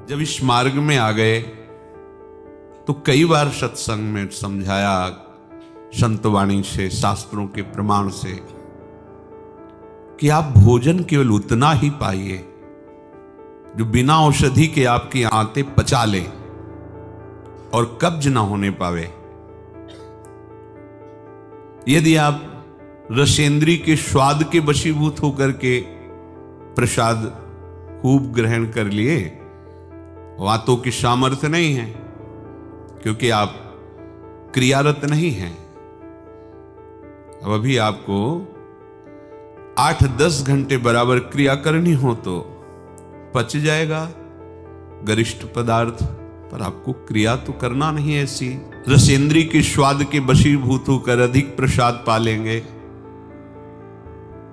जब इस मार्ग में आ गए तो कई बार सत्संग में समझाया, संतवाणी से, शास्त्रों के प्रमाण से, कि आप भोजन केवल उतना ही पाइए जो बिना औषधि के आपकी आंतें पचा ले और कब्ज ना होने पावे। यदि आप रसेंद्री के स्वाद के वशीभूत होकर के प्रसाद खूब ग्रहण कर लिए, बातों की सामर्थ्य नहीं है, क्योंकि आप क्रियारत नहीं हैं। अब अभी आपको 8-10 घंटे बराबर क्रिया करनी हो तो पच जाएगा गरिष्ठ पदार्थ, पर आपको क्रिया तो करना नहीं है। ऐसी रसेंद्री के स्वाद के वशीभूत होकर अधिक प्रसाद पालेंगे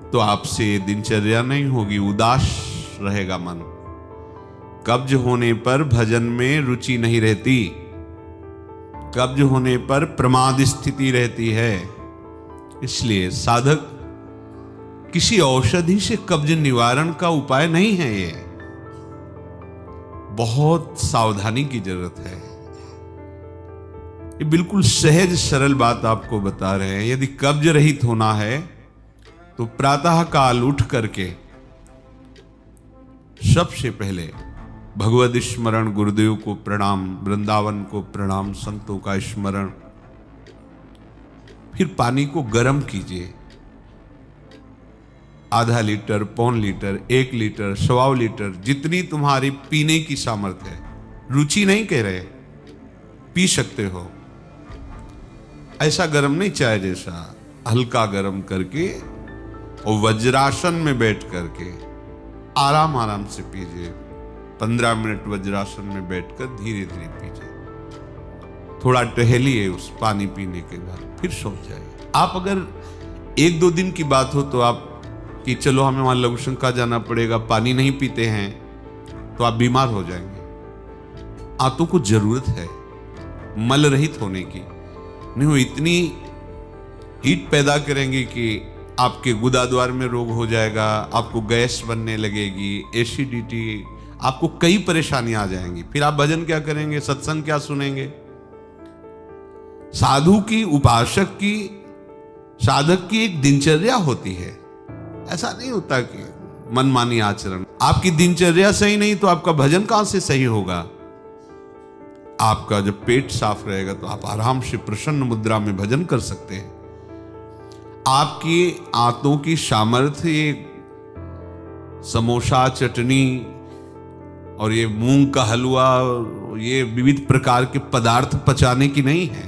तो आपसे दिनचर्या नहीं होगी, उदास रहेगा मन। कब्ज होने पर भजन में रुचि नहीं रहती, कब्ज होने पर प्रमाद स्थिति रहती है। इसलिए साधक किसी औषधि से कब्ज निवारण का उपाय नहीं है। ये बहुत सावधानी की जरूरत है। ये बिल्कुल सहज सरल बात आपको बता रहे हैं। यदि कब्ज रहित होना है तो प्रातः काल उठ करके सबसे पहले भगवद स्मरण, गुरुदेव को प्रणाम, वृंदावन को प्रणाम, संतों का स्मरण, फिर पानी को गर्म कीजिए। आधा लीटर, पौन लीटर, 1 लीटर, 1.25 लीटर, जितनी तुम्हारी पीने की सामर्थ्य है। रुचि नहीं कह रहे, पी सकते हो। ऐसा गर्म नहीं, चाय जैसा, हल्का गर्म करके और वज्रासन में बैठ करके आराम आराम से पीजिए। 15 मिनट वज्रासन में बैठकर धीरे धीरे पीजिए। थोड़ा टहलिए उस पानी पीने के बाद, फिर सो जाइए। आप अगर 1-2 दिन की बात हो तो आप कि चलो हमें वहां लघु शंका जाना पड़ेगा, पानी नहीं पीते हैं, तो आप बीमार हो जाएंगे। आंतों को जरूरत है मल रहित होने की, नहीं वो इतनी हीट पैदा करेंगे कि आपके गुदाद्वार में रोग हो जाएगा, आपको गैस बनने लगेगी, एसिडिटी, आपको कई परेशानियां आ जाएंगी। फिर आप भजन क्या करेंगे, सत्संग क्या सुनेंगे? साधु की, उपासक की, साधक की एक दिनचर्या होती है। ऐसा नहीं होता कि मनमानी आचरण। आपकी दिनचर्या सही नहीं तो आपका भजन कहां से सही होगा? आपका जब पेट साफ रहेगा तो आप आराम से प्रसन्न मुद्रा में भजन कर सकते हैं। आपकी आंतों की सामर्थ्य ये समोसा, चटनी और ये मूंग का हलवा, ये विविध प्रकार के पदार्थ पचाने की नहीं है।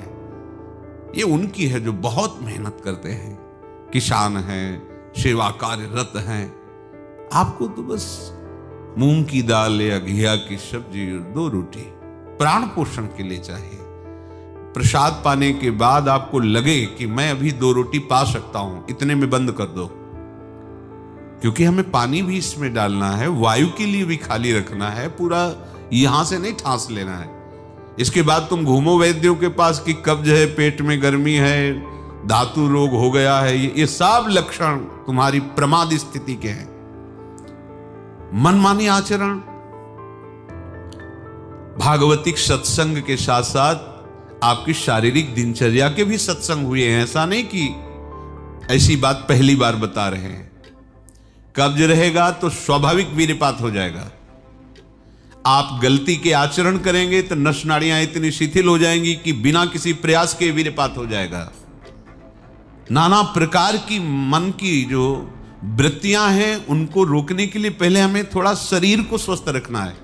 ये उनकी है जो बहुत मेहनत करते हैं, किसान हैं, सेवा कार्यरत हैं। आपको तो बस मूंग की दाल या घिया की सब्जी और 2 रोटी प्राण पोषण के लिए चाहिए। प्रसाद पाने के बाद आपको लगे कि मैं अभी 2 रोटी पा सकता हूं, इतने में बंद कर दो, क्योंकि हमें पानी भी इसमें डालना है, वायु के लिए भी खाली रखना है, पूरा यहां से नहीं ठांस लेना है। इसके बाद तुम घूमो वैद्यों के पास कि कब्ज है, पेट में गर्मी है, धातु रोग हो गया है, ये सब लक्षण तुम्हारी प्रमाद स्थिति के हैं। मनमानी आचरण। भागवतिक सत्संग के साथ साथ आपकी शारीरिक दिनचर्या के भी सत्संग हुए हैं। ऐसा नहीं कि ऐसी बात पहली बार बता रहे हैं। कब्ज रहेगा तो स्वाभाविक वीर्यपात हो जाएगा। आप गलती के आचरण करेंगे तो नस नाड़ियां इतनी शिथिल हो जाएंगी कि बिना किसी प्रयास के वीर्यपात हो जाएगा। नाना प्रकार की मन की जो वृत्तियां हैं उनको रोकने के लिए पहले हमें थोड़ा शरीर को स्वस्थ रखना है।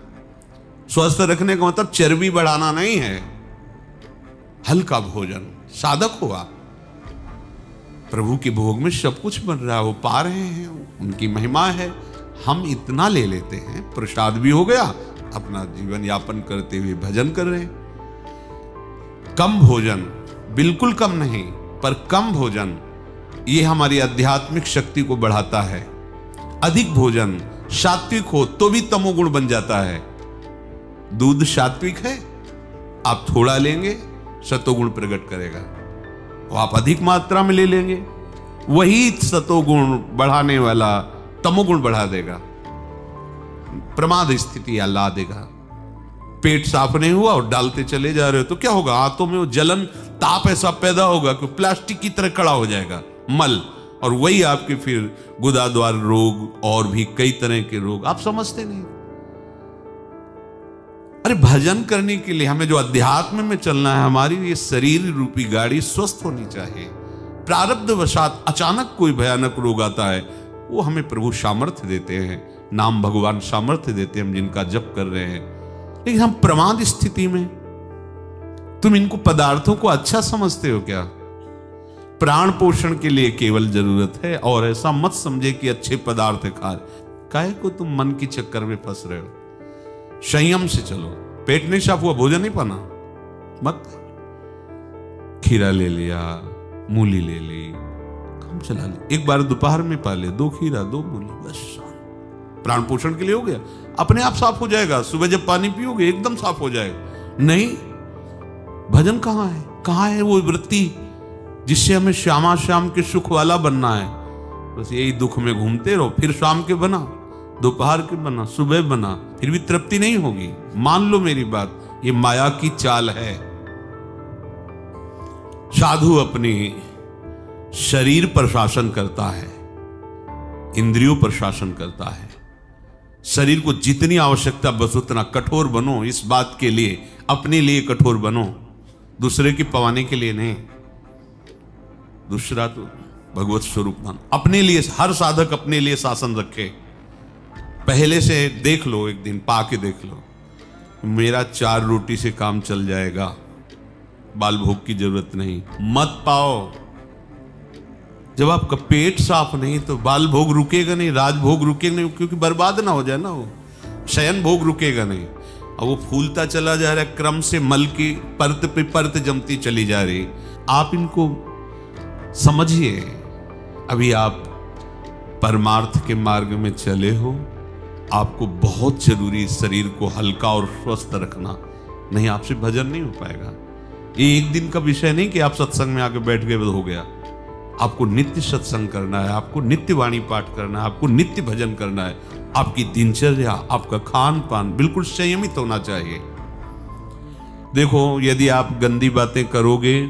स्वस्थ रखने का मतलब चर्बी बढ़ाना नहीं है। हल्का भोजन, साधक हो आप, प्रभु के भोग में सब कुछ बन रहा है, वो पा रहे हैं, उनकी महिमा है। हम इतना ले लेते हैं, प्रसाद भी हो गया, अपना जीवन यापन करते हुए भजन कर रहे हैं। कम भोजन, बिल्कुल कम नहीं, पर कम भोजन ये हमारी आध्यात्मिक शक्ति को बढ़ाता है। अधिक भोजन, सात्विक हो तो भी तमोगुण बन जाता है। दूध सात्विक है, आप थोड़ा लेंगे सतोगुण प्रकट करेगा, और आप अधिक मात्रा में ले लेंगे, वही सतोगुण बढ़ाने वाला तमोगुण बढ़ा देगा, प्रमाद स्थिति ला देगा। पेट साफ नहीं हुआ और डालते चले जा रहे हो तो क्या होगा? हाथों में वो जलन, ताप ऐसा पैदा होगा कि प्लास्टिक की तरह कड़ा हो जाएगा मल, और वही आपके फिर गुदाद्वार रोग और भी कई तरह के रोग। आप समझते नहीं। अरे भजन करने के लिए हमें जो अध्यात्म में चलना है, हमारी ये शरीर रूपी गाड़ी स्वस्थ होनी चाहिए। प्रारब्ध वशात अचानक कोई भयानक रोग आता है, वो हमें प्रभु सामर्थ्य देते हैं, नाम भगवान सामर्थ्य देते हैं हम जिनका जप कर रहे हैं। लेकिन हम प्रमाद स्थिति में, तुम इनको पदार्थों को अच्छा समझते हो क्या? प्राण पोषण के लिए केवल जरूरत है, और ऐसा मत समझे कि अच्छे पदार्थ खा, काहे को तुम मन की चक्कर में फंस रहे हो? संयम से चलो। पेट नहीं साफ हुआ, भोजन नहीं पाना, मत। खीरा ले लिया, मूली ले ली, काम चला ले, एक बार दोपहर में पा ले 2 खीरा 2 मूली, बस प्राण पोषण के लिए हो गया, अपने आप साफ हो जाएगा। सुबह जब पानी पियोगे एकदम साफ हो जाएगा। नहीं, भजन कहाँ है? कहाँ है वो वृत्ति जिससे हमें श्यामा श्याम के सुख वाला बनना है? बस यही दुख में घूमते रहो। फिर शाम के बना, दोपहर के बना, सुबह बना, फिर भी तृप्ति नहीं होगी। मान लो मेरी बात, ये माया की चाल है। साधु अपने शरीर पर शासन करता है, इंद्रियों पर शासन करता है। शरीर को जितनी आवश्यकता बस उतना कठोर बनो। इस बात के लिए, अपने लिए कठोर बनो, दूसरे की पवाने के लिए नहीं। दूसरा तो भगवत स्वरूप मान। अपने लिए हर साधक अपने लिए शासन रखे। पहले से देख लो, एक दिन पा के देख लो, मेरा 4 रोटी से काम चल जाएगा, बाल भोग की जरूरत नहीं। मत पाओ। जब आपका पेट साफ नहीं तो बाल भोग रुकेगा नहीं, राजभोग रुकेगा नहीं, क्योंकि बर्बाद ना हो जाए ना, वो शयन भोग रुकेगा नहीं। और वो फूलता चला जा रहा है, क्रम से मल की परत पे परत जमती चली जा रही। आप इनको समझिए। अभी आप परमार्थ के मार्ग में चले हो, आपको बहुत जरूरी शरीर को हल्का और स्वस्थ रखना, नहीं आपसे भजन नहीं हो पाएगा। ये एक दिन का विषय नहीं कि आप सत्संग में आके बैठ गए हो गया। आपको नित्य सत्संग करना है, आपको नित्य वाणी पाठ करना है, आपको नित्य भजन करना है। आपकी दिनचर्या, आपका खान पान बिल्कुल संयमित होना चाहिए। देखो, यदि आप गंदी बातें करोगे,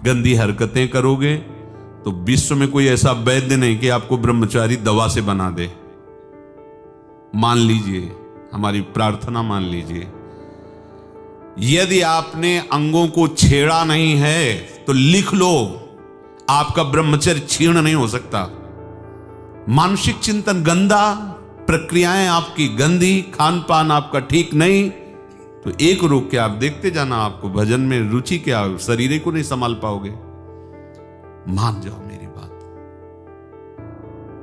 गंदी हरकतें करोगे, तो विश्व में कोई ऐसा वैद्य नहीं कि आपको ब्रह्मचारी दवा से बना दे। मान लीजिए, हमारी प्रार्थना मान लीजिए, यदि आपने अंगों को छेड़ा नहीं है तो लिख लो, आपका ब्रह्मचर्य क्षीण नहीं हो सकता। मानसिक चिंतन गंदा, प्रक्रियाएं आपकी गंदी, खान पान आपका ठीक नहीं, तो एक रोक के आप देखते जाना, आपको भजन में रुचि क्या, शरीर को नहीं संभाल पाओगे। मान जाओ मेरी बात।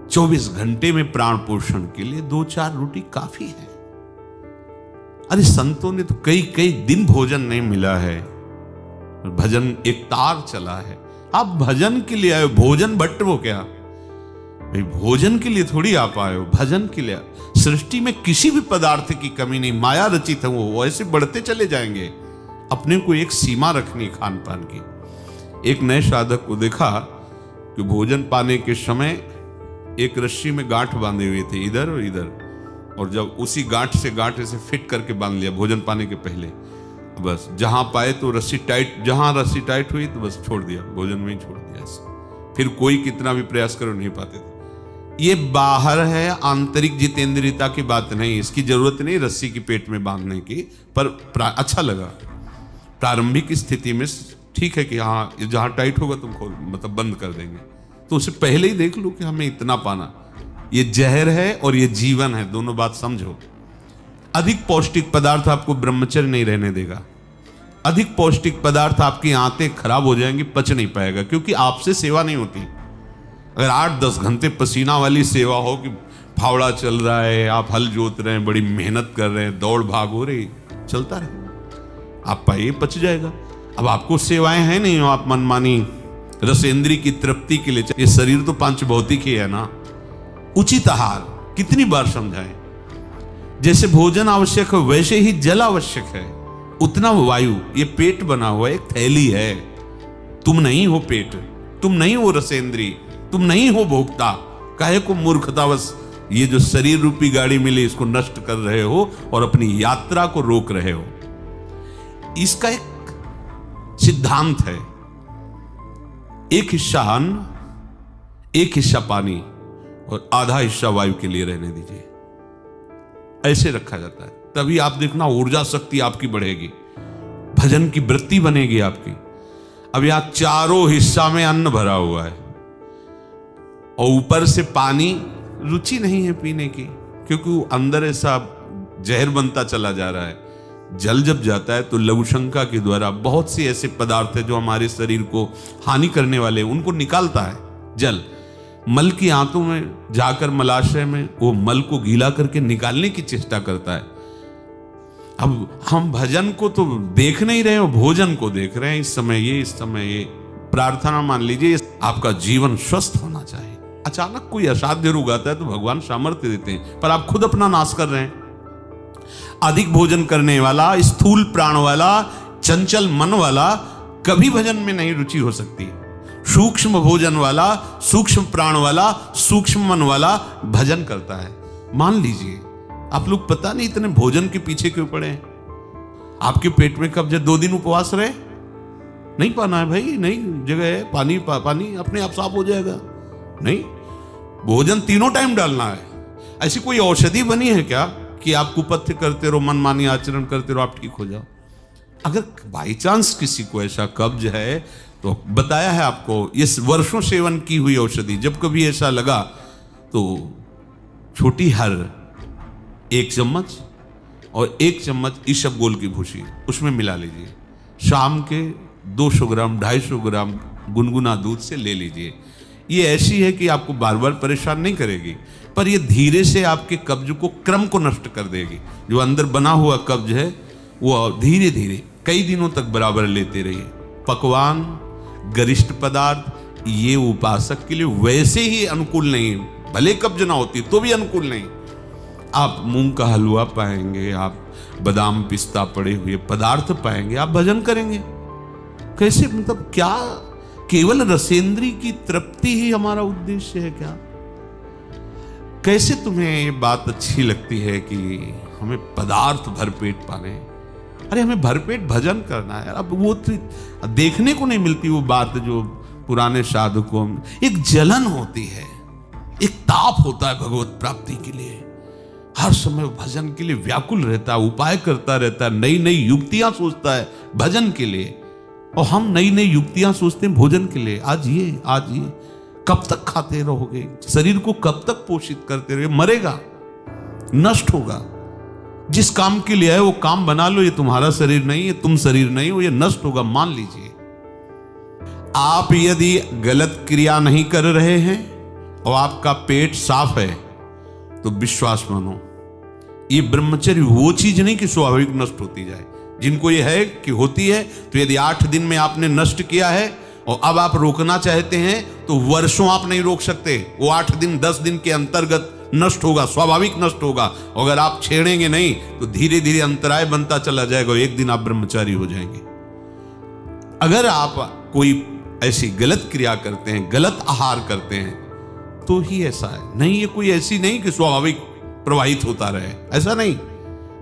24 घंटे में प्राण पोषण के लिए 2-4 रोटी काफी है। अरे संतों ने तो कई दिन भोजन नहीं मिला है, भजन एक तार चला है। आप भजन के लिए आए हो, भोजन बट वो क्या भाई, भोजन के लिए थोड़ी आप आए हो, भजन के लिए। सृष्टि में किसी भी पदार्थ की कमी नहीं, माया रचित है, वो ऐसे बढ़ते चले जाएंगे। अपने को एक सीमा रखनी खान पान की। एक नए साधक को देखा कि भोजन पाने के समय एक रस्सी में गांठ बांधे हुए थे, इधर और इधर, और जब उसी गांठ से गांठ ऐसे फिट करके बांध लिया भोजन पाने के पहले, बस जहां पाए तो रस्सी टाइट, जहां रस्सी टाइट हुई तो बस छोड़ दिया, भोजन में ही छोड़ दिया ऐसे। फिर कोई कितना भी प्रयास करो नहीं पाते थे। ये बाहर है, आंतरिक जितेंद्रियता की बात नहीं, इसकी जरूरत नहीं रस्सी की पेट में बांधने की, पर अच्छा लगा। प्रारंभिक स्थिति में ठीक है कि हाँ जहां टाइट होगा तुम खोल, मतलब बंद कर देंगे, तो उससे पहले ही देख लो कि हमें इतना पाना। ये जहर है और ये जीवन है, दोनों बात समझो। अधिक पौष्टिक पदार्थ आपको ब्रह्मचर्य नहीं रहने देगा। अधिक पौष्टिक पदार्थ आपकी आंतें खराब हो जाएंगी, पच नहीं पाएगा, क्योंकि आपसे सेवा नहीं होती। अगर 8-10 घंटे पसीना वाली सेवा हो कि फावड़ा चल रहा है, आप हल जोत रहे हैं, बड़ी मेहनत कर रहे हैं, दौड़ भाग हो रही, चलता रहे, आप पाइए पच जाएगा। अब आपको सेवाएं हैं नहीं, हो आप मनमानी रसेंद्री की तृप्ति के लिए, ये शरीर तो पांच भौतिक ही है ना। उचित आहार कितनी बार समझाएं, जैसे भोजन आवश्यक है वैसे ही जल आवश्यक है, उतना वायु। ये पेट बना हुआ एक थैली है, तुम नहीं हो पेट, तुम नहीं हो रसेंद्री, तुम नहीं हो भोक्ता। काहे को मूर्खतावश ये जो शरीर रूपी गाड़ी मिली इसको नष्ट कर रहे हो और अपनी यात्रा को रोक रहे हो। इसका एक सिद्धांत है, एक हिस्सा अन्न, एक हिस्सा पानी और आधा हिस्सा वायु के लिए रहने दीजिए। ऐसे रखा जाता है, तभी आप देखना ऊर्जा शक्ति आपकी बढ़ेगी, भजन की वृत्ति बनेगी आपकी। अब यहां चारों हिस्सा में अन्न भरा हुआ है और ऊपर से पानी, रुचि नहीं है पीने की, क्योंकि वो अंदर ऐसा जहर बनता चला जा रहा है। जल जब जाता है तो लघुशंका के द्वारा बहुत से ऐसे पदार्थ है जो हमारे शरीर को हानि करने वाले, उनको निकालता है जल। मल की आंतों में जाकर मलाशय में वो मल को गीला करके निकालने की चेष्टा करता है। अब हम भजन को तो देख नहीं रहे हो, भोजन को देख रहे हैं। इस समय ये प्रार्थना मान लीजिए, आपका जीवन स्वस्थ होना चाहिए। अचानक कोई असाध्य रोग आता है तो भगवान सामर्थ्य देते हैं, पर आप खुद अपना नाश कर रहे हैं। अधिक भोजन करने वाला, स्थूल प्राण वाला, चंचल मन वाला कभी भजन में नहीं रुचि हो सकती। सूक्ष्म भोजन वाला, सूक्ष्म प्राण वाला, सूक्ष्म मन वाला भजन करता है। मान लीजिए आप लोग पता नहीं इतने भोजन के पीछे क्यों पड़े हैं। आपके पेट में कब्ज 2 दिन उपवास रहे, नहीं पाना है भाई, नहीं जगह है, पानी पानी अपने आप साफ हो जाएगा। नहीं, भोजन तीनों टाइम डालना है। ऐसी कोई औषधि बनी है क्या कि आप कुपथ्य करते रहो, मनमानी आचरण करते रहो, आप ठीक हो जाओ? अगर बाई चांस किसी को ऐसा कब्ज है तो बताया है आपको, इस वर्षों सेवन की हुई औषधि, जब कभी ऐसा लगा तो छोटी हर 1 चम्मच और 1 चम्मच इसबगोल की भूसी उसमें मिला लीजिए। शाम के 200 ग्राम 250 ग्राम गुनगुना दूध से ले लीजिए। ये ऐसी है कि आपको बार बार परेशान नहीं करेगी, पर ये धीरे से आपके कब्ज को, क्रम को नष्ट कर देगी। जो अंदर बना हुआ कब्ज है वो धीरे धीरे कई दिनों तक बराबर लेते रहिए। पकवान, गरिष्ठ पदार्थ ये उपासक के लिए वैसे ही अनुकूल नहीं, भले कब्ज ना होती तो भी अनुकूल नहीं। आप मूंग का हलवा पाएंगे, आप बादाम पिस्ता पड़े हुए पदार्थ पाएंगे, आप भजन करेंगे। कैसे, मतलब क्या केवल रसेंद्री की तृप्ति ही हमारा उद्देश्य है क्या? कैसे तुम्हें ये बात अच्छी लगती है कि हमें पदार्थ भरपेट पाने? अरे हमें भरपेट भजन करना है। अब वो देखने को नहीं मिलती वो बात जो पुराने साधकों में एक जलन होती है, एक ताप होता है भगवत प्राप्ति के लिए। हर समय भजन के लिए व्याकुल रहता है, उपाय करता रहता है, नई नई युक्तियां सोचता है भजन के लिए। और हम नई नई युक्तियां सोचते हैं भोजन के लिए। आज ये कब तक खाते रहोगे? शरीर को कब तक पोषित करते रहोगे? मरेगा, नष्ट होगा। जिस काम के लिए है वो काम बना लो। ये तुम्हारा शरीर नहीं है, तुम शरीर नहीं हो, ये नष्ट होगा, मान लीजिए। आप यदि गलत क्रिया नहीं कर रहे हैं और आपका पेट साफ है तो विश्वास मानो, ये ब्रह्मचर्य वो चीज नहीं कि स्वाभाविक नष्ट होती जाए। जिनको ये है कि होती है, तो यदि 8 दिन में आपने नष्ट किया है और अब आप रोकना चाहते हैं तो वर्षों आप नहीं रोक सकते। वो 8 दिन 10 दिन के अंतर्गत नष्ट होगा, स्वाभाविक नष्ट होगा। अगर आप छेड़ेंगे नहीं तो धीरे धीरे अंतराय बनता चला जाएगा, एक दिन आप ब्रह्मचारी हो जाएंगे। अगर आप कोई ऐसी गलत क्रिया करते हैं, गलत आहार करते हैं, तो ही ऐसा है। नहीं, ये कोई ऐसी नहीं कि स्वाभाविक प्रवाहित होता रहे, ऐसा नहीं।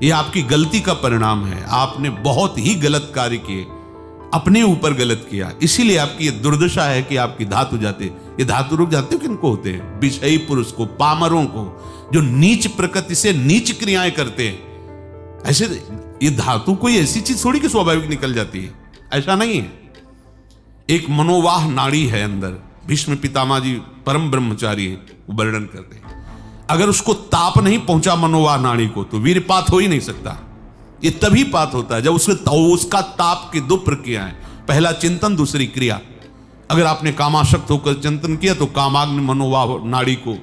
ये आपकी गलती का परिणाम है। आपने बहुत ही गलत कार्य किए, अपने ऊपर गलत किया, इसीलिए आपकी ये दुर्दशा है कि आपकी धातु जाते। ये धातु रोग जानते हो किनको होते हैं? विषयी पुरुष को, पामरों को, जो नीच प्रकृति से नीच क्रियाएं करते हैं। ऐसे ये धातु कोई ऐसी चीज थोड़ी कि स्वाभाविक निकल जाती है, ऐसा नहीं है। एक मनोवाह नाड़ी है अंदर। भीष्म पितामह जी परम ब्रह्मचारी हैं, वो वर्णन करते हैं। अगर उसको ताप नहीं पहुंचा मनोवाह नाड़ी को तो वीरपात हो ही नहीं सकता। ये तभी पात होता है जब उसका ताप की 2 प्रक्रियाएं, पहला चिंतन, दूसरी क्रिया। अगर आपने कामाशक्त होकर चिंतन किया तो कामाग्नि मनोवाह नाड़ी को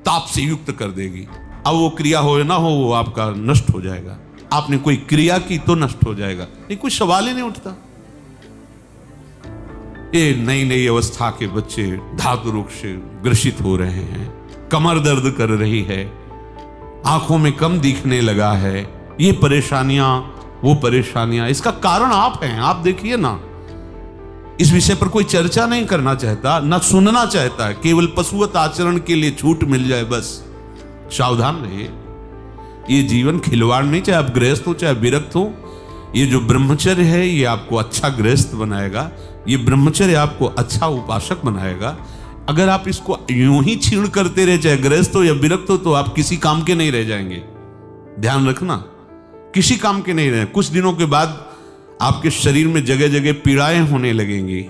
ताप से युक्त कर देगी। अब वो क्रिया हो ना हो, वो आपका नष्ट हो जाएगा। आपने कोई क्रिया की तो नष्ट हो जाएगा, ये कोई सवाल ही नहीं उठता। ये नई नई अवस्था के बच्चे धातु रोग से ग्रसित हो रहे हैं, कमर दर्द कर रही है, आंखों में कम दिखने लगा है, ये परेशानियां वो परेशानियां। इसका कारण आप हैं। आप देखिए ना, इस विषय पर कोई चर्चा नहीं करना चाहता, ना सुनना चाहता है। केवल पशुवत आचरण के लिए छूट मिल जाए बस, सावधान रहिए। ये जीवन खिलवाड़ नहीं, चाहे आप गृहस्थ हो चाहे विरक्त हो। ये जो ब्रह्मचर्य है ये आपको अच्छा गृहस्थ बनाएगा, ये ब्रह्मचर्य आपको अच्छा उपासक बनाएगा। अगर आप इसको यूं ही छीण करते रहे, चाहे गृहस्थ हो या विरक्त हो, तो आप किसी काम के नहीं रह जाएंगे। ध्यान रखना, किसी काम के नहीं रहे। कुछ दिनों के बाद आपके शरीर में जगह जगह पीड़ाएं होने लगेंगी,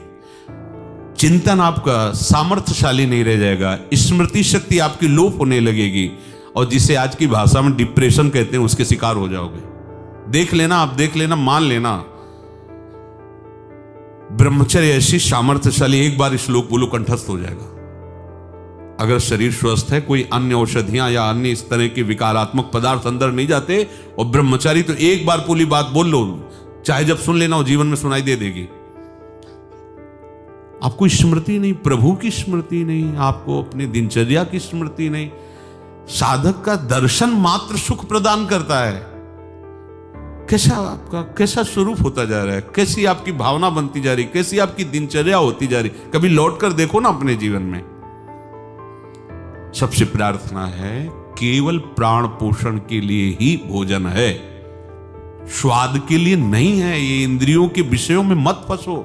चिंतन आपका सामर्थ्यशाली नहीं रह जाएगा, स्मृति शक्ति आपकी लोप होने लगेगी, और जिसे आज की भाषा में डिप्रेशन कहते हैं उसके शिकार हो जाओगे। देख लेना, आप देख लेना, मान लेना। ब्रह्मचर्य ऐसी सामर्थ्यशाली, एक बार श्लोक बोलो कंठस्थ हो जाएगा। अगर शरीर स्वस्थ है, कोई अन्य औषधियां या अन्य इस तरह के विकारात्मक पदार्थ अंदर नहीं जाते, और ब्रह्मचारी तो एक बार पूरी बात बोल लो, चाहे जब सुन लेना हो, जीवन में सुनाई दे देगी। आपको स्मृति नहीं, प्रभु की स्मृति नहीं, आपको अपनी दिनचर्या की स्मृति नहीं। साधक का दर्शन मात्र सुख प्रदान करता है। कैसा स्वरूप होता जा रहा है, कैसी आपकी भावना बनती जा रही, कैसी आपकी दिनचर्या होती जा रही, कभी लौट कर देखो ना अपने जीवन में। सबसे प्रार्थना है, केवल प्राण पोषण के लिए ही भोजन है, स्वाद के लिए नहीं है। ये इंद्रियों के विषयों में मत फंसो।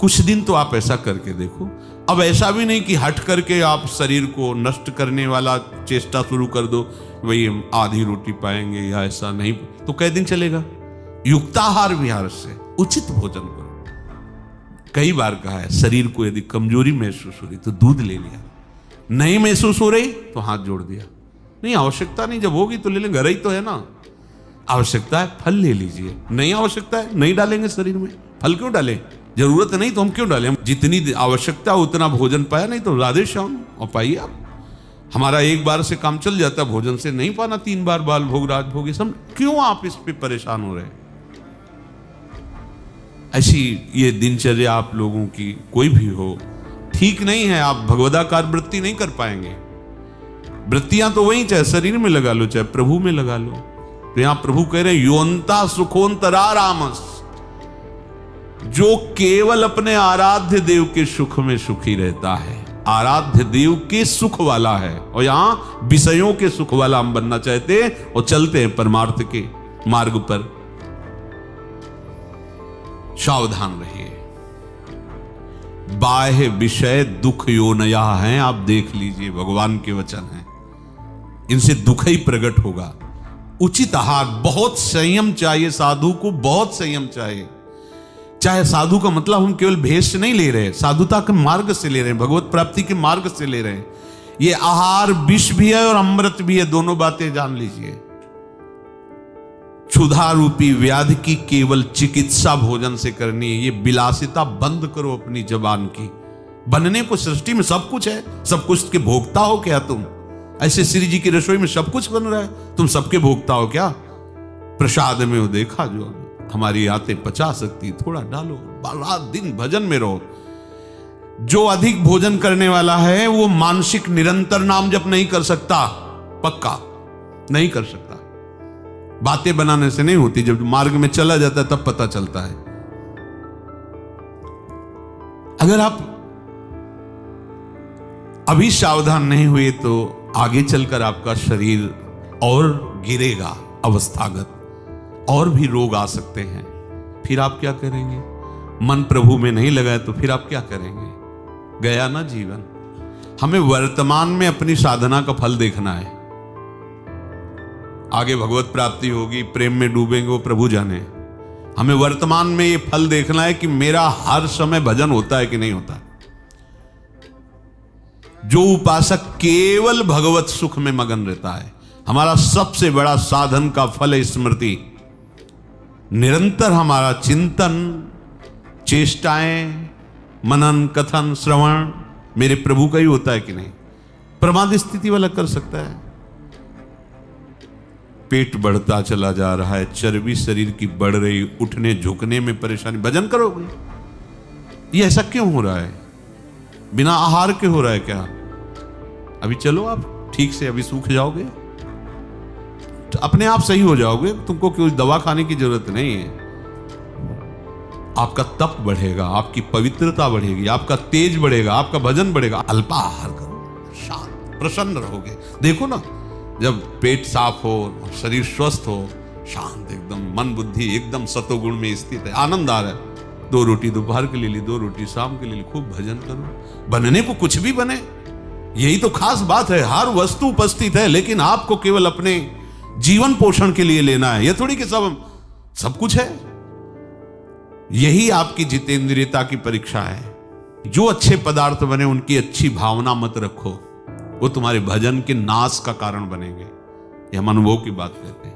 कुछ दिन तो आप ऐसा करके देखो। अब ऐसा भी नहीं कि हट करके आप शरीर को नष्ट करने वाला चेष्टा शुरू कर दो, वही हम आधी रोटी पाएंगे या ऐसा नहीं, तो कई दिन चलेगा। युक्ताहार विहार से उचित भोजन करो। कई बार कहा है, शरीर को यदि कमजोरी महसूस हो रही तो दूध ले लिया, नहीं महसूस हो रही तो हाथ जोड़ दिया। नहीं आवश्यकता नहीं, जब होगी तो ले लेंगे, घर ही तो है ना। आवश्यकता है फल ले लीजिए, नहीं आवश्यकता है नहीं डालेंगे शरीर में। फल क्यों डालें, जरूरत नहीं तो हम क्यों डालें। हम जितनी आवश्यकता उतना भोजन पाया, नहीं तो राधे श्याम और पाइए आप। हमारा एक बार से काम चल जाता भोजन से, नहीं पाना 3 बार बाल भोग राज भोग, सब क्यों आप इस पे परेशान हो रहे। ऐसी ये दिनचर्या आप लोगों की कोई भी हो ठीक नहीं है। आप भगवदाकार वृत्ति नहीं कर पाएंगे। वृत्तियां तो वही, चाहे शरीर में लगा लो चाहे प्रभु में लगा लो। तो यहां प्रभु कह रहे हैं, योन्ता सुखोन्तरा रामस, जो केवल अपने आराध्य देव के सुख में सुखी रहता है, आराध्य देव के सुख वाला है। और यहां विषयों के सुख वाला हम बनना चाहते हैं और चलते हैं परमार्थ के मार्ग पर। सावधान रहिए, बाह्य विषय दुख योनया हैं। आप देख लीजिए, भगवान के वचन हैं, इनसे दुख ही प्रकट होगा। उचित आहार, बहुत संयम चाहिए साधु को, बहुत संयम चाहिए। चाहे साधु का मतलब हम केवल भेष से नहीं ले रहे, साधुता के मार्ग से ले रहे हैं, भगवत प्राप्ति के मार्ग से ले रहे हैं। ये आहार विष भी है और अमृत भी है, दोनों बातें जान लीजिए। क्षुधा रूपी व्याधि की केवल चिकित्सा भोजन से करनी है। ये विलासिता बंद करो अपनी जबान की। बनने को सृष्टि में सब कुछ है, सब कुछ के भोक्ता हो क्या तुम? ऐसे श्री जी की रसोई में सब कुछ बन रहा है, तुम सबके भोक्ता हो क्या? प्रसाद में वो देखा जो हमारी आते पचा सकती, थोड़ा डालो, रात दिन भजन में रहो। जो अधिक भोजन करने वाला है वो मानसिक निरंतर नाम जप नहीं कर सकता, पक्का नहीं कर सकता। बातें बनाने से नहीं होती, जब मार्ग में चला जाता है तब पता चलता है। अगर आप अभी सावधान नहीं हुए तो आगे चलकर आपका शरीर और गिरेगा अवस्थागत, और भी रोग आ सकते हैं। फिर आप क्या करेंगे? मन प्रभु में नहीं लगाए तो फिर आप क्या करेंगे? गया ना जीवन। हमें वर्तमान में अपनी साधना का फल देखना है। आगे भगवत प्राप्ति होगी, प्रेम में डूबेंगे, वो प्रभु जाने। हमें वर्तमान में ये फल देखना है कि मेरा हर समय भजन होता है कि नहीं होता। जो उपासक केवल भगवत सुख में मगन रहता है, हमारा सबसे बड़ा साधन का फल है स्मृति। निरंतर हमारा चिंतन, चेष्टाएं, मनन, कथन, श्रवण मेरे प्रभु का ही होता है कि नहीं? प्रमाद स्थिति वाला कर सकता है। पेट बढ़ता चला जा रहा है, चर्बी शरीर की बढ़ रही, उठने झुकने में परेशानी, भजन करोगे? ये ऐसा क्यों हो रहा है? बिना आहार के हो रहा है क्या? अभी चलो आप ठीक से, अभी सूख जाओगे, अपने आप सही हो जाओगे, तुमको कोई दवा खाने की जरूरत नहीं है। आपका तप बढ़ेगा, आपकी पवित्रता बढ़ेगी, आपका तेज बढ़ेगा, आपका भजन बढ़ेगा। अल्पाहार करो, शांत प्रसन्न रहोगे। देखो ना, जब पेट साफ हो, शरीर स्वस्थ हो, शांत एकदम, मन बुद्धि एकदम सतोगुण में स्थित है, आनंद आ रहा है, 2 रोटी दोपहर के लिए ली, 2 रोटी शाम के लिए ली, खूब भजन करो। बनने को कुछ भी बने, यही तो खास बात है। हर वस्तु उपस्थित है, लेकिन आपको केवल अपने जीवन पोषण के लिए लेना है। यह थोड़ी कि सब कुछ है। यही आपकी जितेंद्रियता की परीक्षा है। जो अच्छे पदार्थ बने उनकी अच्छी भावना मत रखो, वो तुम्हारे भजन के नाश का कारण बनेंगे। ये हम अनुभव की बात करते हैं।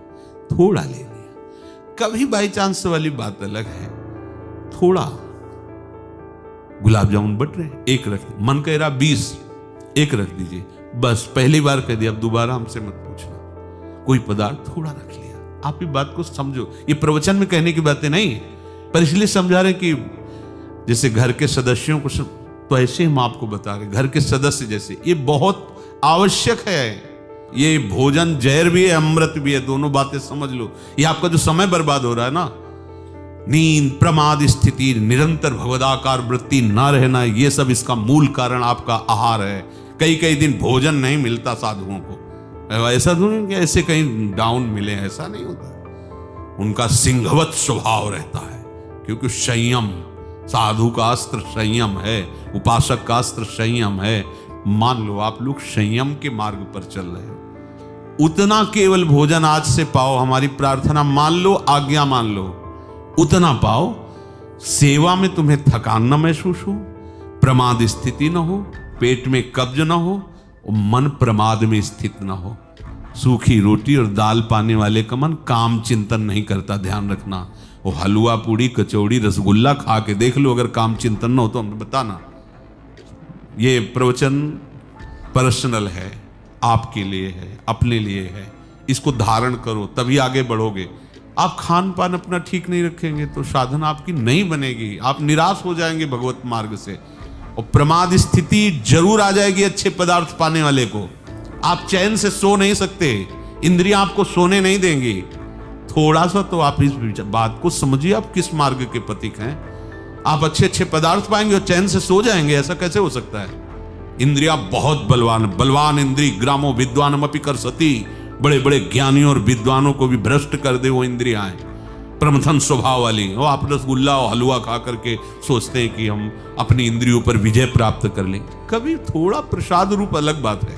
थोड़ा ले लिया, कभी बाई चांस वाली बात अलग है। थोड़ा गुलाब जामुन बट रहे, 1 रख, मन कह रहा 20, 1 रख दीजिए, बस। पहली बार कह दिया, अब दोबारा हमसे मत पूछना। कोई पदार्थ थोड़ा रख लिया। आप ये बात को समझो, ये प्रवचन में कहने की बातें नहीं है, पर इसलिए समझा रहे कि जैसे घर के सदस्यों को तो ऐसे हम आपको बता रहे, घर के सदस्य जैसे, ये बहुत आवश्यक है। ये भोजन जहर भी है, अमृत भी है, दोनों बातें समझ लो। ये आपका जो समय बर्बाद हो रहा है ना, नींद, प्रमाद स्थिति, निरंतर भगवदाकार वृत्ति ना रहना, ये सब इसका मूल कारण आपका आहार है। कई दिन भोजन नहीं मिलता साधुओं को, ऐसा नहीं कि ऐसे कहीं डाउन मिले, ऐसा नहीं होता। उनका सिंहवत स्वभाव रहता है, क्योंकि संयम, साधु का अस्त्र संयम है, उपासक का अस्त्र संयम है। मान लो आप लोग संयम के मार्ग पर चल रहे हो, उतना केवल भोजन आज से पाओ, हमारी प्रार्थना मान लो, आज्ञा मान लो, उतना पाओ। सेवा में तुम्हें थकान न महसूस हो, प्रमाद स्थिति न हो, पेट में कब्ज न हो, और मन प्रमाद में स्थित न हो। सूखी रोटी और दाल पाने वाले का मन काम चिंतन नहीं करता, ध्यान रखना। वो हलवा, पूड़ी, कचौड़ी, रसगुल्ला खा के देख लो, अगर काम चिंतन न हो तो हमें बताना। ये प्रवचन पर्सनल है, आपके लिए है, अपने लिए है। इसको धारण करो, तभी आगे बढ़ोगे। आप खान पान अपना ठीक नहीं रखेंगे तो साधना आपकी नहीं बनेगी, आप निराश हो जाएंगे भगवत मार्ग से, और प्रमाद स्थिति जरूर आ जाएगी अच्छे पदार्थ पाने वाले को। आप चैन से सो नहीं सकते, इंद्रियां आपको सोने नहीं देंगी। थोड़ा सा तो आप इस बात को समझिए, आप किस मार्ग के पथिक हैं। आप अच्छे पदार्थ पाएंगे और चैन से सो जाएंगे, ऐसा कैसे हो सकता है? इंद्रियां बहुत बलवान इंद्री ग्रामो विद्वानम अपि करसति, बड़े ज्ञानियों और विद्वानों को भी भ्रष्ट कर दे वो इंद्रियां, प्रमथन स्वभाव वाली। वो आप रसगुल्ला और हलवा खा करके सोचते हैं कि हम अपनी इंद्रियों पर विजय प्राप्त कर लें। कभी थोड़ा प्रसाद रूप अलग बात है।